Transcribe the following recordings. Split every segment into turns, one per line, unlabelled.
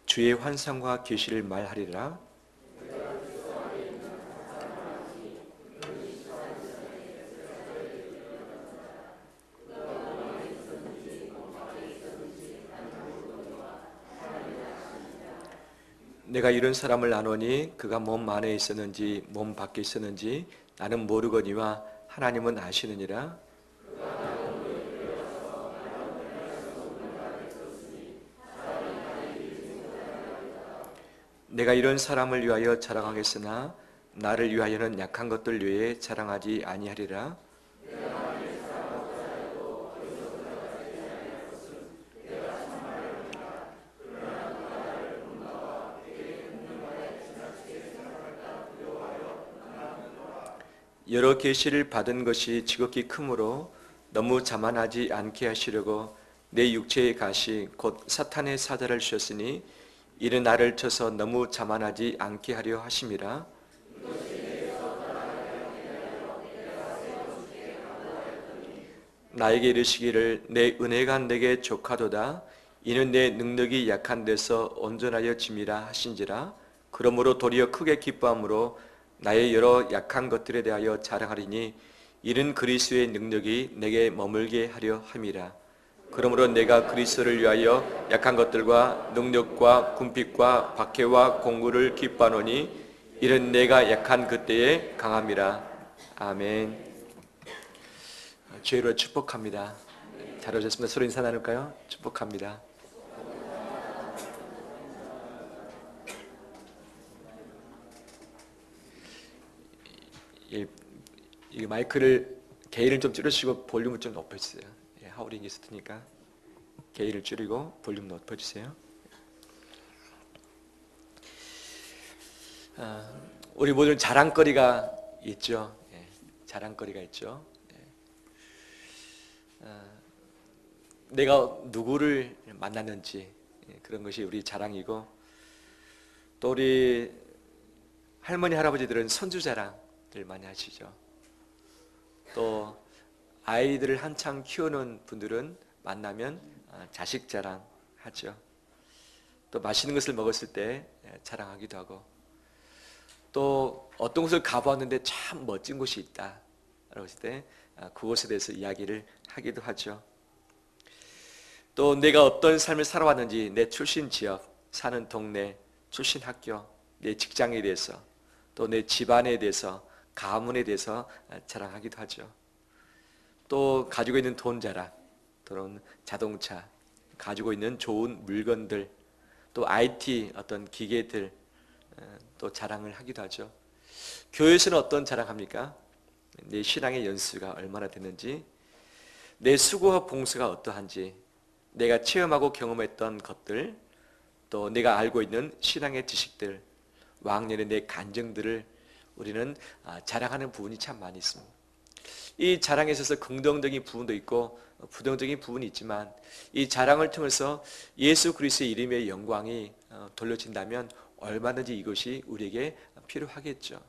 주의 환상과 계시를 말하리라. 내가 이런 사람을 아노니 그가 몸 안에 있었는지 몸 밖에 있었는지 나는 모르거니와 하나님은 아시느니라. 내가 이런 사람을 위하여 자랑하겠으나 나를 위하여는 약한 것들 외에 자랑하지 아니하리라. 여러 계시를 받은 것이 지극히 크므로 너무 자만하지 않게 하시려고 내 육체의 가시 곧 사탄의 사자를 주셨으니 이는 나를 쳐서 너무 자만하지 않게 하려 하심이라. 나에게 이르시기를 내 은혜가 내게 족하도다. 이는 내 능력이 약한 데서 온전하여 짐이라 하신지라. 그러므로 도리어 크게 기뻐함으로 나의 여러 약한 것들에 대하여 자랑하리니 이는 그리스도의 능력이 내게 머물게 하려 함이라. 그러므로 내가 그리스도를 위하여 약한 것들과 능력과 궁핍과 박해와 공고를 기뻐하노니 이는 내가 약한 그때에 강함이라. 아멘. 주의로 축복합니다. 잘 오셨습니다. 서로 인사 나눌까요? 축복합니다. 이 마이크를 게인을 좀 줄여주시고 볼륨을 좀 높여주세요. 하우링이 있을 테니까 게인을 줄이고 볼륨 높여주세요. 우리 모두는 자랑거리가 있죠. 자랑거리가 있죠. 내가 누구를 만났는지 그런 것이 우리 자랑이고, 또 우리 할머니 할아버지들은 손주 자랑들 많이 하시죠. 또 아이들을 한창 키우는 분들은 만나면 자식 자랑하죠. 또 맛있는 것을 먹었을 때 자랑하기도 하고, 또 어떤 곳을 가보았는데 참 멋진 곳이 있다 라고 했을 때 그곳에 대해서 이야기를 하기도 하죠. 또 내가 어떤 삶을 살아왔는지, 내 출신 지역, 사는 동네, 출신 학교, 내 직장에 대해서, 또 내 집안에 대해서, 가문에 대해서 자랑하기도 하죠. 또 가지고 있는 돈 자랑, 또는 자동차, 가지고 있는 좋은 물건들, 또 IT 어떤 기계들, 또 자랑을 하기도 하죠. 교회에서는 어떤 자랑합니까? 내 신앙의 연수가 얼마나 됐는지, 내 수고와 봉사가 어떠한지, 내가 체험하고 경험했던 것들, 또 내가 알고 있는 신앙의 지식들, 왕년의 내 간증들을 우리는 자랑하는 부분이 참 많이 있습니다. 이 자랑에 있어서 긍정적인 부분도 있고 부정적인 부분이 있지만, 이 자랑을 통해서 예수 그리스도의 이름의 영광이 돌려진다면 얼마든지 이것이 우리에게 필요하겠죠.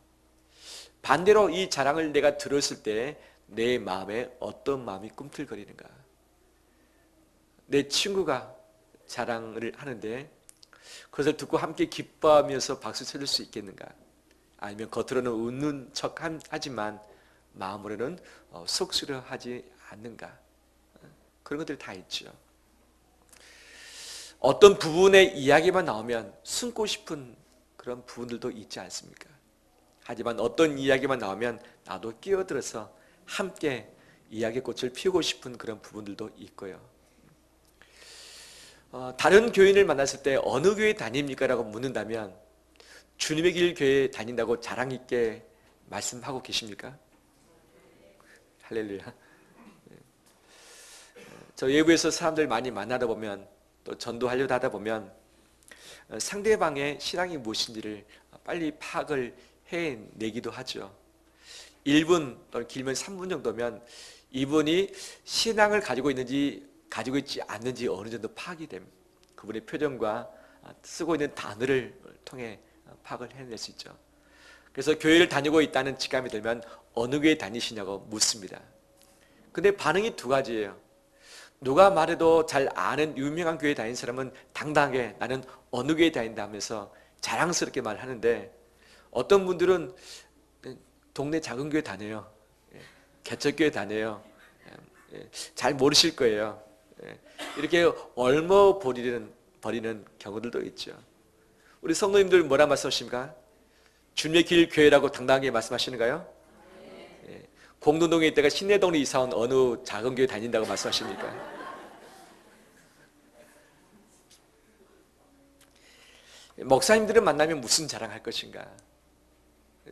반대로 이 자랑을 내가 들었을 때 내 마음에 어떤 마음이 꿈틀거리는가? 내 친구가 자랑을 하는데 그것을 듣고 함께 기뻐하면서 박수 쳐줄 수 있겠는가? 아니면 겉으로는 웃는 척 하지만 마음으로는 속쓰려하지 않는가? 그런 것들이 다 있죠. 어떤 부분의 이야기만 나오면 숨고 싶은 그런 부분들도 있지 않습니까? 하지만 어떤 이야기만 나오면 나도 끼어들어서 함께 이야기의 꽃을 피우고 싶은 그런 부분들도 있고요. 다른 교인을 만났을 때 어느 교회 다닙니까? 라고 묻는다면 주님의 길 교회에 다닌다고 자랑 있게 말씀하고 계십니까? 할렐루야. 저 외부에서 사람들 많이 만나다 보면, 또 전도하려다 하다 보면 상대방의 신앙이 무엇인지를 빨리 파악을 해내기도 하죠. 1분 또는 길면 3분 정도면 이분이 신앙을 가지고 있는지 가지고 있지 않는지 어느 정도 파악이 됩니다. 그분의 표정과 쓰고 있는 단어를 통해 파악을 해낼 수 있죠. 그래서 교회를 다니고 있다는 직감이 들면 어느 교회 다니시냐고 묻습니다. 근데 반응이 두 가지예요. 누가 말해도 잘 아는 유명한 교회 다니는 사람은 당당하게 나는 어느 교회 다닌다 하면서 자랑스럽게 말하는데, 어떤 분들은 동네 작은 교회 다녀요. 개척교회 다녀요. 잘 모르실 거예요. 이렇게 얼머 버리는 경우들도 있죠. 우리 성도님들 뭐라 말씀하십니까? 주님의 길 교회라고 당당하게 말씀하시는가요? 공동동에 있다가 신내동으로 이사 온 어느 작은 교회 다닌다고 말씀하십니까? 목사님들을 만나면 무슨 자랑할 것인가?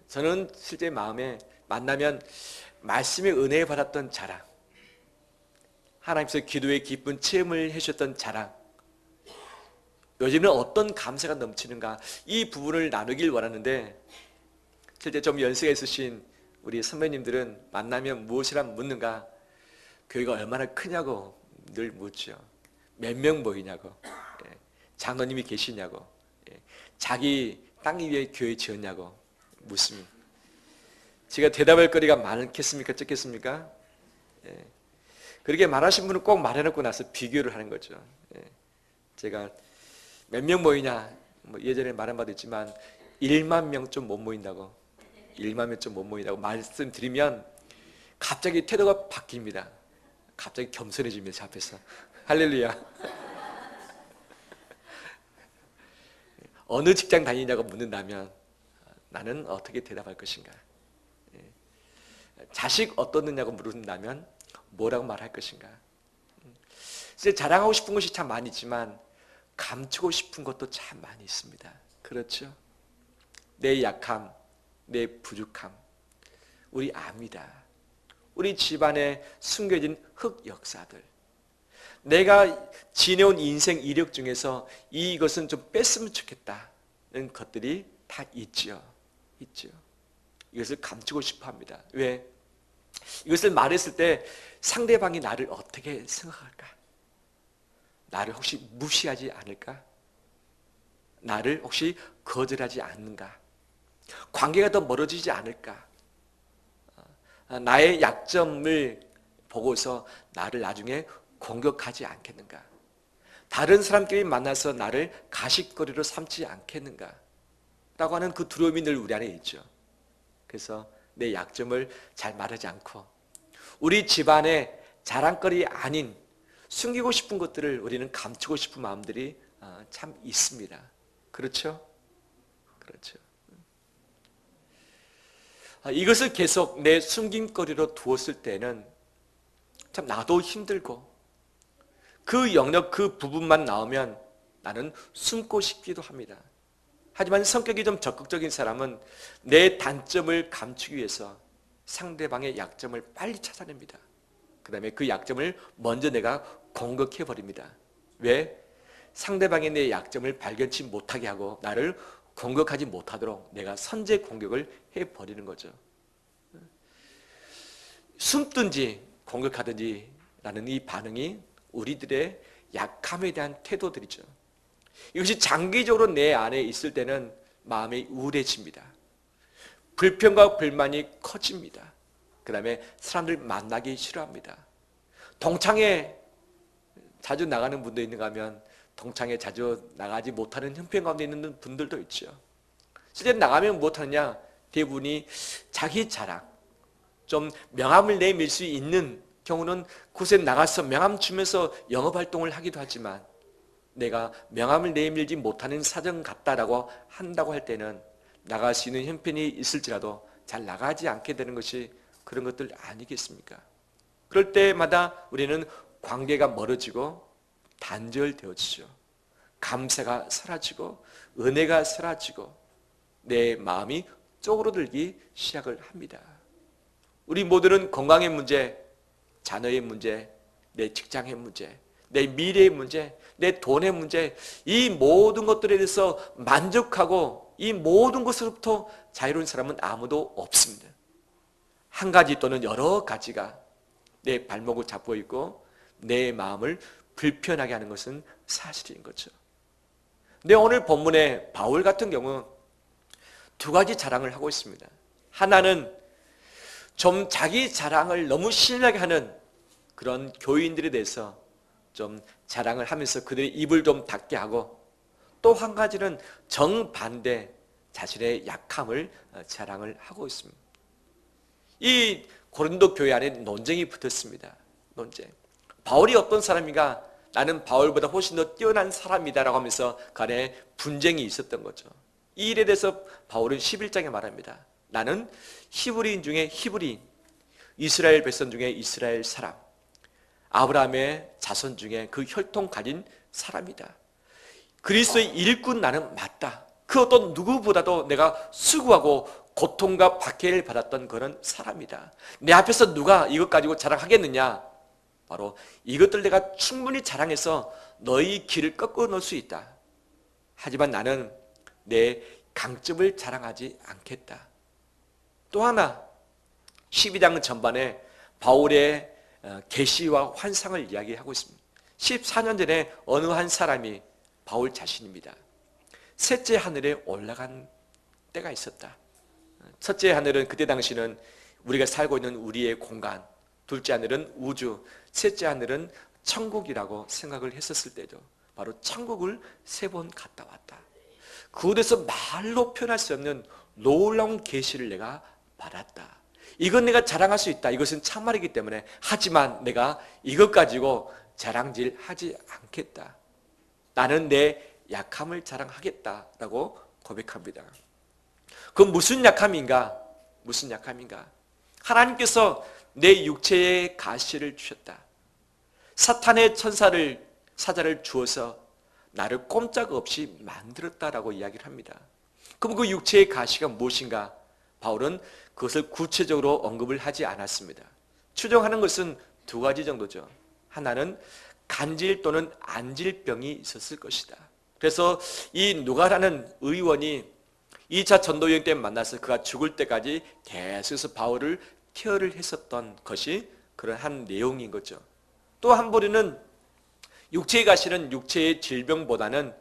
저는 실제 마음에 만나면 말씀의 은혜 받았던 자랑, 하나님께서 기도의 기쁜 체험을 해주셨던 자랑, 요즘은 어떤 감사가 넘치는가, 이 부분을 나누길 원하는데, 실제 좀 연세가 있으신 우리 선배님들은 만나면 무엇이라 묻는가? 교회가 얼마나 크냐고 늘 묻죠. 몇 명 모이냐고, 장로님이 계시냐고, 자기 땅 위에 교회 지었냐고 묻습니다. 제가 대답할 거리가 많겠습니까? 적겠습니까? 그렇게 말하신 분은 꼭 말해놓고 나서 비교를 하는 거죠. 제가 몇 명 모이냐, 예전에 말한 바도 있지만 1만 명 좀 못 모인다고, 1만 명 좀 못 모인다고 말씀드리면 갑자기 태도가 바뀝니다. 갑자기 겸손해집니다. 제 앞에서. 할렐루야. 어느 직장 다니냐고 묻는다면 나는 어떻게 대답할 것인가? 자식 어떻느냐고 물은다면 뭐라고 말할 것인가? 이제 자랑하고 싶은 것이 참 많이 있지만 감추고 싶은 것도 참 많이 있습니다. 그렇죠? 내 약함, 내 부족함, 우리 압니다. 우리 집안에 숨겨진 흑 역사들, 내가 지내온 인생 이력 중에서 이것은 좀 뺐으면 좋겠다는 것들이 다 있죠. 이것을 감추고 싶어 합니다. 왜? 이것을 말했을 때 상대방이 나를 어떻게 생각할까? 나를 혹시 무시하지 않을까? 나를 혹시 거절하지 않는가? 관계가 더 멀어지지 않을까? 나의 약점을 보고서 나를 나중에 공격하지 않겠는가? 다른 사람끼리 만나서 나를 가십거리로 삼지 않겠는가? 라고 하는 그 두려움이 늘 우리 안에 있죠. 그래서 내 약점을 잘 말하지 않고 우리 집안의 자랑거리 아닌 숨기고 싶은 것들을 우리는 감추고 싶은 마음들이 참 있습니다. 그렇죠? 그렇죠. 이것을 계속 내 숨김거리로 두었을 때는 참 나도 힘들고, 그 영역 그 부분만 나오면 나는 숨고 싶기도 합니다. 하지만 성격이 좀 적극적인 사람은 내 단점을 감추기 위해서 상대방의 약점을 빨리 찾아냅니다. 그 다음에 그 약점을 먼저 내가 공격해버립니다. 왜? 상대방의 내 약점을 발견치 못하게 하고 나를 공격하지 못하도록 내가 선제 공격을 해버리는 거죠. 숨든지 공격하든지 라는 이 반응이 우리들의 약함에 대한 태도들이죠. 이것이 장기적으로 내 안에 있을 때는 마음이 우울해집니다. 불평과 불만이 커집니다. 그 다음에 사람들 만나기 싫어합니다. 동창회 자주 나가는 분도 있는가 하면 동창회 자주 나가지 못하는 형편 가운데 있는 분들도 있죠. 실제 나가면 무엇하느냐? 대부분이 자기 자랑, 좀 명함을 내밀 수 있는 경우는 곳에 나가서 명함 주면서 영업활동을 하기도 하지만, 내가 명함을 내밀지 못하는 사정 같다라고 한다고 할 때는 나갈 수 있는 형편이 있을지라도 잘 나가지 않게 되는 것이 그런 것들 아니겠습니까? 그럴 때마다 우리는 관계가 멀어지고 단절되어지죠. 감사가 사라지고 은혜가 사라지고 내 마음이 쪼그러들기 시작을 합니다. 우리 모두는 건강의 문제, 자녀의 문제, 내 직장의 문제, 내 미래의 문제, 내 돈의 문제, 이 모든 것들에 대해서 만족하고 이 모든 것으로부터 자유로운 사람은 아무도 없습니다. 한 가지 또는 여러 가지가 내 발목을 잡고 있고 내 마음을 불편하게 하는 것은 사실인 거죠. 근데 오늘 본문에 바울 같은 경우 두 가지 자랑을 하고 있습니다. 하나는 좀 자기 자랑을 너무 심하게 하는 그런 교인들에 대해서 좀 자랑을 하면서 그들의 입을 좀 닫게 하고, 또 한 가지는 정반대 자신의 약함을 자랑을 하고 있습니다. 이 고린도 교회 안에 논쟁이 붙었습니다. 논쟁. 바울이 어떤 사람인가? 나는 바울보다 훨씬 더 뛰어난 사람이다 라고 하면서 간에 분쟁이 있었던 거죠. 이 일에 대해서 바울은 11장에 말합니다. 나는 히브리인 중에 히브리인, 이스라엘 백성 중에 이스라엘 사람, 아브라함의 자손 중에 그 혈통 가진 사람이다. 그리스도의 일꾼 나는 맞다. 그 어떤 누구보다도 내가 수고하고 고통과 박해를 받았던 그런 사람이다. 내 앞에서 누가 이것 가지고 자랑하겠느냐? 바로 이것들 내가 충분히 자랑해서 너희 길을 꺾어 놓을 수 있다. 하지만 나는 내 강점을 자랑하지 않겠다. 또 하나 12장 전반에 바울의 계시와 환상을 이야기하고 있습니다. 14년 전에 어느 한 사람이 바울 자신입니다. 셋째 하늘에 올라간 때가 있었다. 첫째 하늘은 그때 당시는 우리가 살고 있는 우리의 공간, 둘째 하늘은 우주, 셋째 하늘은 천국이라고 생각을 했었을 때죠. 바로 천국을 3번 갔다 왔다. 그곳에서 말로 표현할 수 없는 놀라운 계시를 내가 받았다. 이건 내가 자랑할 수 있다. 이것은 참말이기 때문에. 하지만 내가 이것 가지고 자랑질하지 않겠다. 나는 내 약함을 자랑하겠다라고 고백합니다. 그건 무슨 약함인가? 무슨 약함인가? 하나님께서 내 육체에 가시를 주셨다. 사탄의 사자를 주어서 나를 꼼짝없이 만들었다라고 이야기를 합니다. 그럼 그 육체의 가시가 무엇인가? 바울은 그것을 구체적으로 언급을 하지 않았습니다. 추정하는 것은 2가지 정도죠. 하나는 간질 또는 안질병이 있었을 것이다. 그래서 이 누가라는 의원이 2차 전도여행 때 만나서 그가 죽을 때까지 계속해서 바울을 케어를 했었던 것이 그런 한 내용인 거죠. 또 한 부류는 육체에 가시는 육체의 질병보다는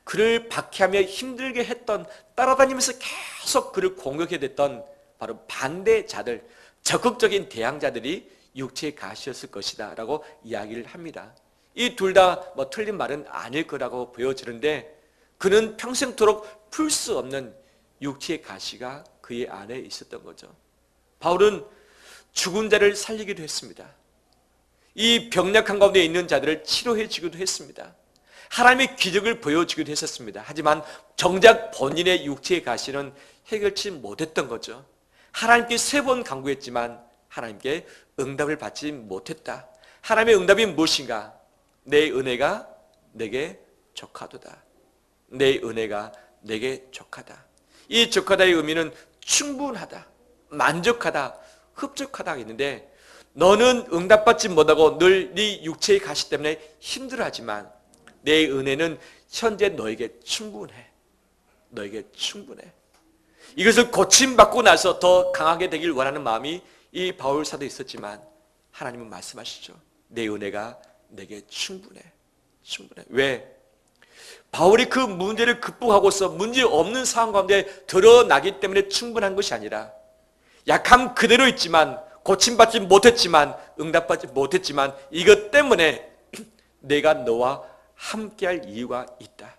그를 박해하며 힘들게 했던, 따라다니면서 계속 그를 공격해 댔던 바로 반대자들, 적극적인 대항자들이 육체의 가시였을 것이다 라고 이야기를 합니다. 이 둘 다 뭐 틀린 말은 아닐 거라고 보여지는데, 그는 평생토록 풀 수 없는 육체의 가시가 그의 안에 있었던 거죠. 바울은 죽은 자를 살리기도 했습니다. 이 병약한 가운데 있는 자들을 치료해 주기도 했습니다. 하나님의 기적을 보여주기도 했었습니다. 하지만 정작 본인의 육체의 가시는 해결치 못했던 거죠. 하나님께 3번 간구했지만 하나님께 응답을 받지 못했다. 하나님의 응답이 무엇인가? 내 은혜가 내게 족하도다. 내 은혜가 내게 족하다. 이 족하다의 의미는 충분하다, 만족하다, 흡족하다 했는데, 너는 응답받지 못하고 늘 네 육체의 가시 때문에 힘들어하지만 내 은혜는 현재 너에게 충분해. 너에게 충분해. 이것을 고침받고 나서 더 강하게 되길 원하는 마음이 이 바울 사도에 있었지만, 하나님은 말씀하시죠. 내 은혜가 내게 충분해. 충분해. 왜? 바울이 그 문제를 극복하고서 문제 없는 상황 가운데 드러나기 때문에 충분한 것이 아니라, 약함 그대로 있지만, 고침받지 못했지만, 응답받지 못했지만, 이것 때문에 내가 너와 함께할 이유가 있다.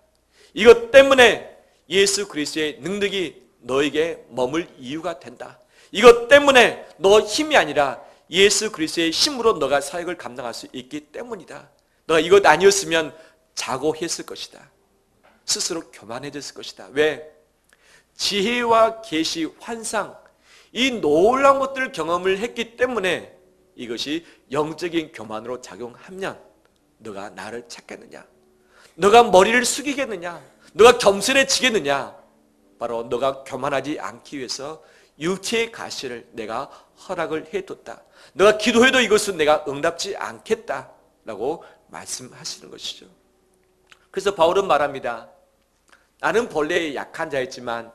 이것 때문에 예수 그리스도의 능력이 너에게 머물 이유가 된다. 이것 때문에 너 힘이 아니라 예수 그리스도의 힘으로 너가 사역을 감당할 수 있기 때문이다. 너가 이것 아니었으면 자고했을 것이다. 스스로 교만해졌을 것이다. 왜? 지혜와 계시, 환상, 이 놀라운 것들을 경험을 했기 때문에 이것이 영적인 교만으로 작용하면 너가 나를 찾겠느냐? 너가 머리를 숙이겠느냐? 너가 겸손해지겠느냐? 바로 너가 교만하지 않기 위해서 육체의 가시를 내가 허락을 해뒀다. 너가 기도해도 이것은 내가 응답지 않겠다라고 말씀하시는 것이죠. 그래서 바울은 말합니다. 나는 본래 약한 자였지만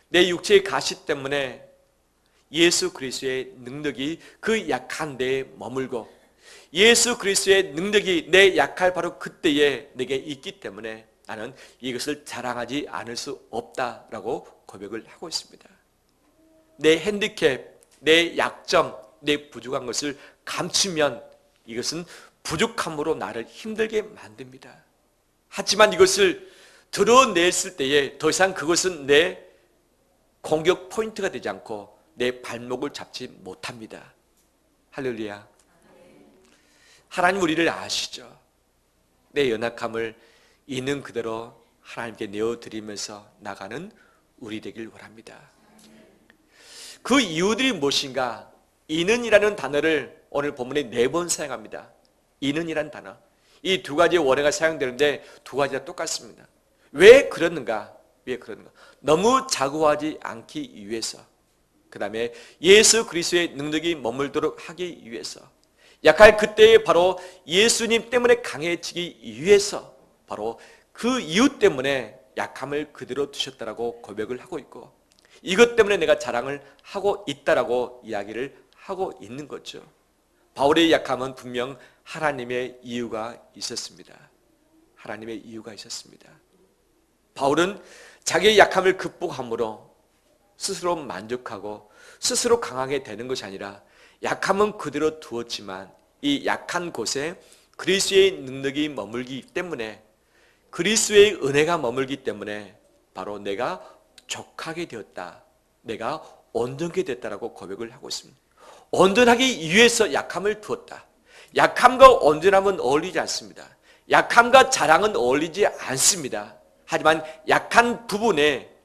내 육체의 가시 때문에 예수 그리스도의 능력이 그 약한 데에 머물고, 예수 그리스도의 능력이 내 약할 바로 그때에 내게 있기 때문에 나는 이것을 자랑하지 않을 수 없다라고 고백을 하고 있습니다. 내 핸디캡, 내 약점, 내 부족한 것을 감추면 이것은 부족함으로 나를 힘들게 만듭니다. 하지만 이것을 드러냈을 때에 더 이상 그것은 내 공격 포인트가 되지 않고 내 발목을 잡지 못합니다. 할렐루야. 하나님 우리를 아시죠? 내 연약함을 있는 그대로 하나님께 내어드리면서 나가는 우리 되길 원합니다. 그 이유들이 무엇인가? 이는이라는 단어를 오늘 본문에 4번 사용합니다. 이는이라는 단어. 이 두 가지의 원어가 사용되는데 두 가지가 똑같습니다. 왜 그러는가? 왜 그러는가? 너무 자고하지 않기 위해서, 그 다음에 예수 그리스도의 능력이 머물도록 하기 위해서, 약할 그때에 바로 예수님 때문에 강해지기 위해서, 바로 그 이유 때문에 약함을 그대로 두셨다라고 고백을 하고 있고, 이것 때문에 내가 자랑을 하고 있다라고 이야기를 하고 있는 거죠. 바울의 약함은 분명 하나님의 이유가 있었습니다. 하나님의 이유가 있었습니다. 바울은 자기의 약함을 극복함으로 스스로 만족하고 스스로 강하게 되는 것이 아니라 약함은 그대로 두었지만 이 약한 곳에 그리스도의 능력이 머물기 때문에, 그리스도의 은혜가 머물기 때문에 바로 내가 족하게 되었다, 내가 온전하게 됐다라고 고백을 하고 있습니다. 온전하기 위해서 약함을 두었다. 약함과 온전함은 어울리지 않습니다. 약함과 자랑은 어울리지 않습니다. 하지만 약한 부분에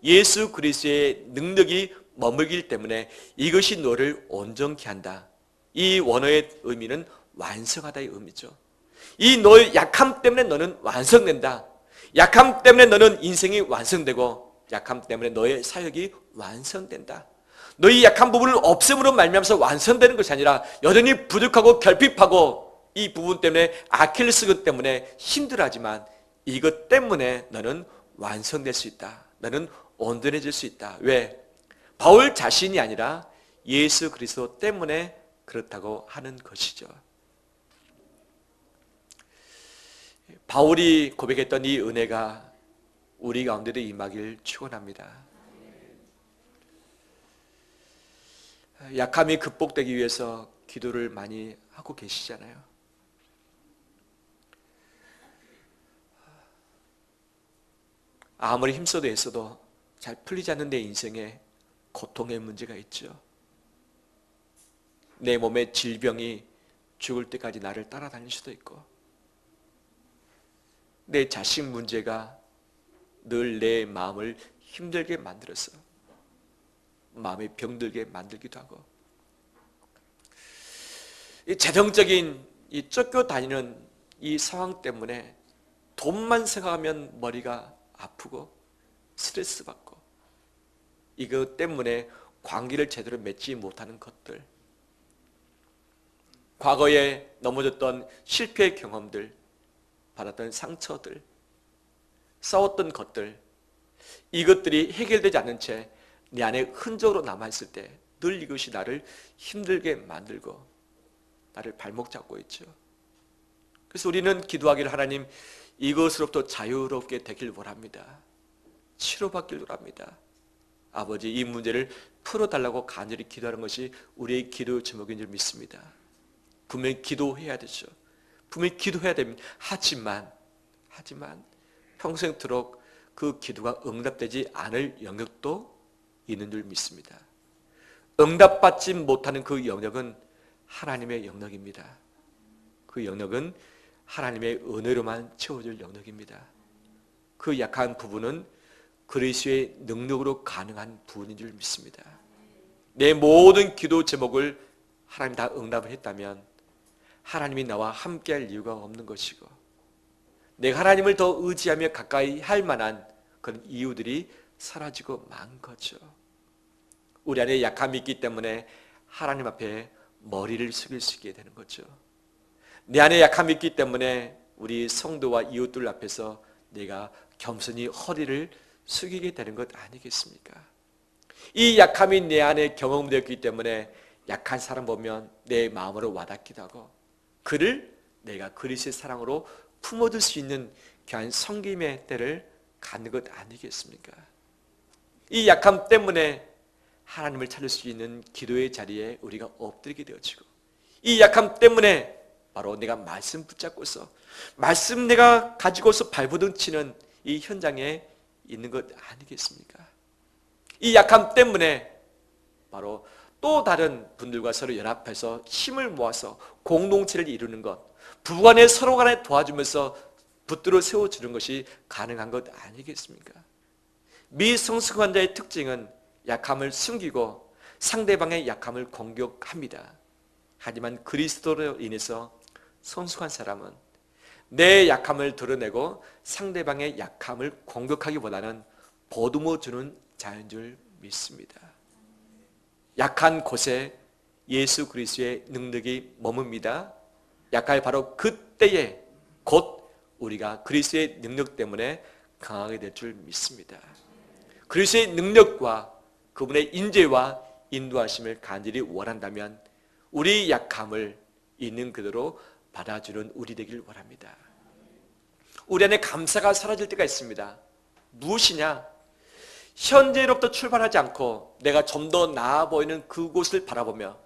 예수 그리스도의 능력이 머물기 때문에 이것이 너를 온전케 한다. 이 원어의 의미는 완성하다의 의미죠. 이 너의 약함 때문에 너는 완성된다. 약함 때문에 너는 인생이 완성되고, 약함 때문에 너의 사역이 완성된다. 너희 약한 부분을 없음으로 말미암아서 완성되는 것이 아니라 여전히 부족하고 결핍하고 이 부분 때문에 아킬레스건 때문에 힘들어하지만 이것 때문에 너는 완성될 수 있다. 너는 온전해질 수 있다. 왜? 바울 자신이 아니라 예수 그리스도 때문에 그렇다고 하는 것이죠. 바울이 고백했던 이 은혜가 우리 가운데도 임하길 축원합니다. 약함이 극복되기 위해서 기도를 많이 하고 계시잖아요. 아무리 힘써도 애써도 잘 풀리지 않는 내 인생에 고통의 문제가 있죠. 내 몸에 질병이 죽을 때까지 나를 따라다닐 수도 있고, 내 자식 문제가 늘 내 마음을 힘들게 만들어서 마음에 병들게 만들기도 하고, 이 재정적인 이 쫓겨 다니는 이 상황 때문에 돈만 생각하면 머리가 아프고 스트레스 받고, 이것 때문에 관계를 제대로 맺지 못하는 것들, 과거에 넘어졌던 실패 경험들, 받았던 상처들, 싸웠던 것들, 이것들이 해결되지 않는 채 내 안에 흔적으로 남아있을 때 늘 이것이 나를 힘들게 만들고 나를 발목 잡고 있죠. 그래서 우리는 기도하기를, 하나님 이것으로부터 자유롭게 되길 원합니다. 치료받길 원합니다. 아버지, 이 문제를 풀어달라고 간절히 기도하는 것이 우리의 기도 제목인 줄 믿습니다. 분명히 기도해야 되죠. 분명히 기도해야 됩니다. 하지만 평생토록 그 기도가 응답되지 않을 영역도 있는 줄 믿습니다. 응답받지 못하는 그 영역은 하나님의 영역입니다. 그 영역은 하나님의 은혜로만 채워줄 영역입니다. 그 약한 부분은 그리스도의 능력으로 가능한 부분인 줄 믿습니다. 내 모든 기도 제목을 하나님 다 응답을 했다면 하나님이 나와 함께할 이유가 없는 것이고, 내가 하나님을 더 의지하며 가까이 할 만한 그런 이유들이 사라지고 만 거죠. 우리 안에 약함이 있기 때문에 하나님 앞에 머리를 숙일 수 있게 되는 거죠. 내 안에 약함이 있기 때문에 우리 성도와 이웃들 앞에서 내가 겸손히 허리를 숙이게 되는 것 아니겠습니까? 이 약함이 내 안에 경험되었기 때문에 약한 사람 보면 내 마음으로 와닿기도 하고, 그를 내가 그리스도의 사랑으로 품어줄 수 있는 귀한 섬김의 때를 갖는 것 아니겠습니까? 이 약함 때문에 하나님을 찾을 수 있는 기도의 자리에 우리가 엎드리게 되어지고, 이 약함 때문에 바로 내가 말씀 붙잡고서 말씀 내가 가지고서 발버둥 치는 이 현장에 있는 것 아니겠습니까? 이 약함 때문에 바로 또 다른 분들과 서로 연합해서 힘을 모아서 공동체를 이루는 것, 부부간에 서로 간에 도와주면서 붙들어 세워주는 것이 가능한 것 아니겠습니까? 미성숙한 자의 특징은 약함을 숨기고 상대방의 약함을 공격합니다. 하지만 그리스도로 인해서 성숙한 사람은 내 약함을 드러내고 상대방의 약함을 공격하기보다는 보듬어 주는 자인 줄 믿습니다. 약한 곳에 예수 그리스도의 능력이 머뭅니다. 약할 바로 그때에 곧 우리가 그리스도의 능력 때문에 강하게 될 줄 믿습니다. 그리스도의 능력과 그분의 인재와 인도하심을 간절히 원한다면 우리 약함을 있는 그대로 받아주는 우리 되길 원합니다. 우리 안에 감사가 사라질 때가 있습니다. 무엇이냐? 현재로부터 출발하지 않고 내가 좀 더 나아 보이는 그곳을 바라보며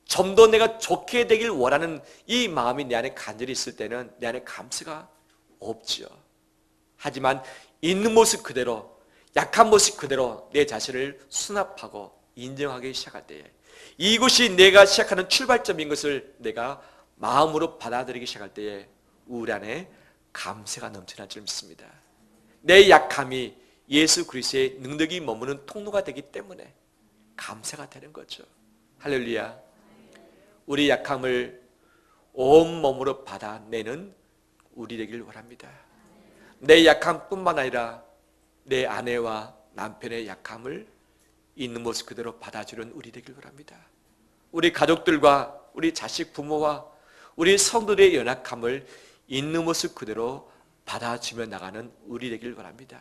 좀 더 내가 좋게 되길 원하는 이 마음이 내 안에 간절히 있을 때는 내 안에 감사가 없지요. 하지만 있는 모습 그대로, 약한 모습 그대로 내 자신을 수납하고 인정하기 시작할 때에 이곳이 내가 시작하는 출발점인 것을 내가 마음으로 받아들이기 시작할 때에 우리 안에 감사가 넘쳐날 줄 믿습니다. 내 약함이 예수 그리스도의 능력이 머무는 통로가 되기 때문에 감사가 되는 거죠. 할렐루야. 우리 약함을 온몸으로 받아내는 우리 되길 원합니다. 내 약함뿐만 아니라 내 아내와 남편의 약함을 있는 모습 그대로 받아주는 우리 되길 원합니다. 우리 가족들과 우리 자식 부모와 우리 성도들의 연약함을 있는 모습 그대로 받아주며 나가는 우리 되길 원합니다.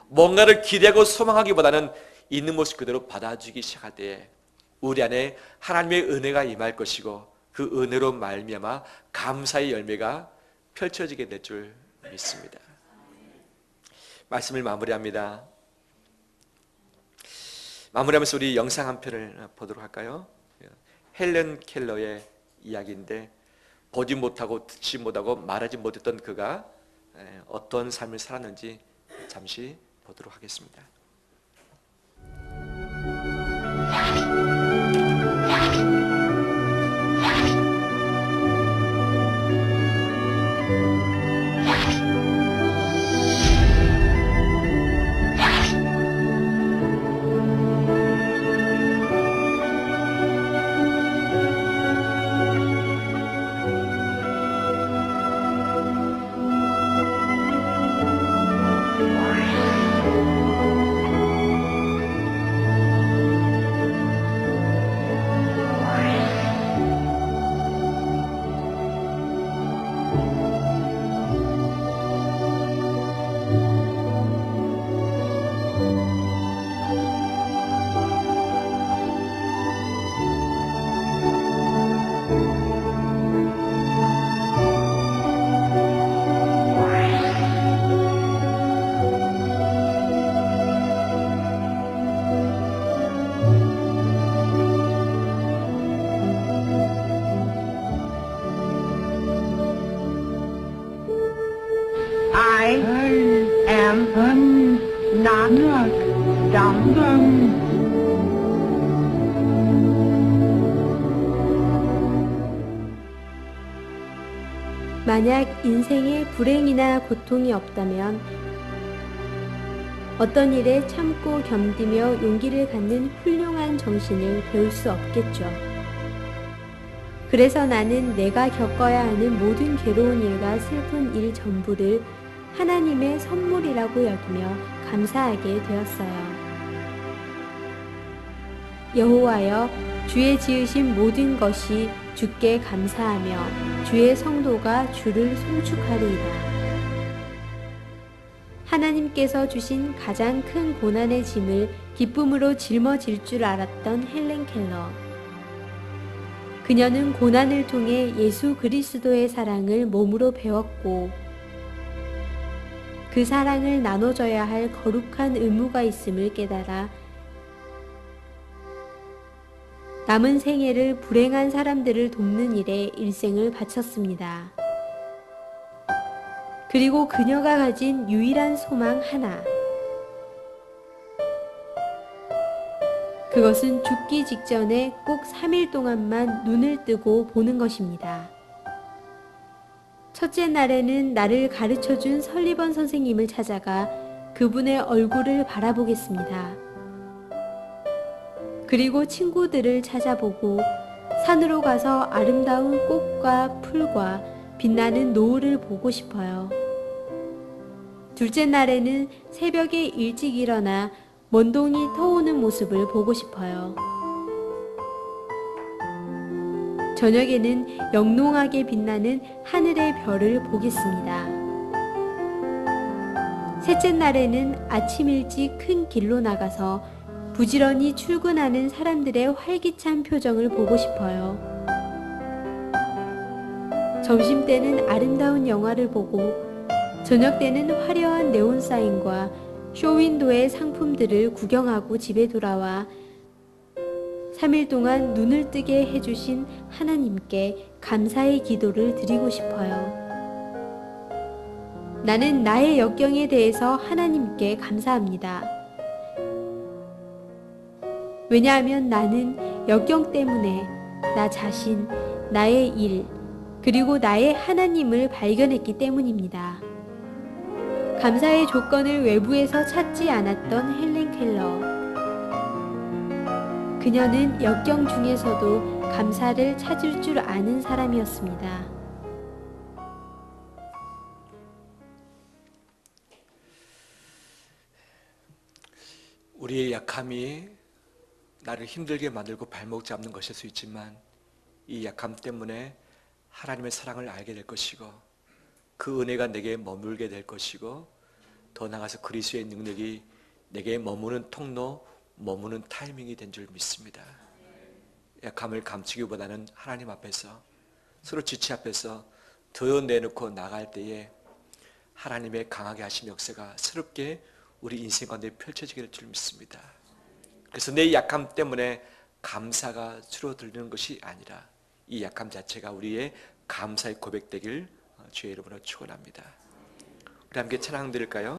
뭔가를 기대하고 소망하기보다는 있는 모습 그대로 받아주기 시작할 때에 우리 안에 하나님의 은혜가 임할 것이고 그 은혜로 말미암아 감사의 열매가 펼쳐지게 될 줄 믿습니다. 말씀을 마무리합니다. 마무리하면서 우리 영상 한 편을 보도록 할까요? 헬렌 켈러의 이야기인데 보지 못하고 듣지 못하고 말하지 못했던 그가 어떤 삶을 살았는지 잠시 보도록 하겠습니다.
I am Nanak Damdam.
만약 인생에 불행이나 고통이 없다면 어떤 일에 참고 견디며 용기를 갖는 훌륭한 정신을 배울 수 없겠죠. 그래서 나는 내가 겪어야 하는 모든 괴로운 일과 슬픈 일 전부를 하나님의 선물이라고 여기며 감사하게 되었어요. 여호와여, 주의 지으신 모든 것이 주께 감사하며 주의 성도가 주를 송축하리이다. 하나님께서 주신 가장 큰 고난의 짐을 기쁨으로 짊어질 줄 알았던 헬렌 켈러. 그녀는 고난을 통해 예수 그리스도의 사랑을 몸으로 배웠고 그 사랑을 나눠줘야 할 거룩한 의무가 있음을 깨달아 남은 생애를 불행한 사람들을 돕는 일에 일생을 바쳤습니다. 그리고 그녀가 가진 유일한 소망 하나. 그것은 죽기 직전에 꼭 3일 동안만 눈을 뜨고 보는 것입니다. 첫째 날에는 나를 가르쳐준 설리번 선생님을 찾아가 그분의 얼굴을 바라보겠습니다. 그리고 친구들을 찾아보고 산으로 가서 아름다운 꽃과 풀과 빛나는 노을을 보고 싶어요. 둘째 날에는 새벽에 일찍 일어나 먼동이 터오는 모습을 보고 싶어요. 저녁에는 영롱하게 빛나는 하늘의 별을 보겠습니다. 셋째 날에는 아침 일찍 큰 길로 나가서 부지런히 출근하는 사람들의 활기찬 표정을 보고 싶어요. 점심 때는 아름다운 영화를 보고 저녁 때는 화려한 네온 사인과 쇼윈도의 상품들을 구경하고 집에 돌아와 3일 동안 눈을 뜨게 해주신 하나님께 감사의 기도를 드리고 싶어요. 나는 나의 역경에 대해서 하나님께 감사합니다. 왜냐하면 나는 역경 때문에 나 자신, 나의 일, 그리고 나의 하나님을 발견했기 때문입니다. 감사의 조건을 외부에서 찾지 않았던 헬렌 켈러. 그녀는 역경 중에서도 감사를 찾을 줄 아는 사람이었습니다.
우리의 약함이 나를 힘들게 만들고 발목 잡는 것일 수 있지만 이 약함 때문에 하나님의 사랑을 알게 될 것이고 그 은혜가 내게 머물게 될 것이고 더 나아가서 그리스도의 능력이 내게 머무는 통로, 머무는 타이밍이 된 줄 믿습니다. 약함을 감추기보다는 하나님 앞에서 서로 지체 앞에서 드러내놓고 나갈 때에 하나님의 강하게 하신 역사가 새롭게 우리 인생 가운데 펼쳐지게 될 줄 믿습니다. 그래서 내 약함 때문에 감사가 줄어들는 것이 아니라 이 약함 자체가 우리의 감사의 고백되길 주의 이름으로 축원합니다. 우리 함께 찬양 드릴까요?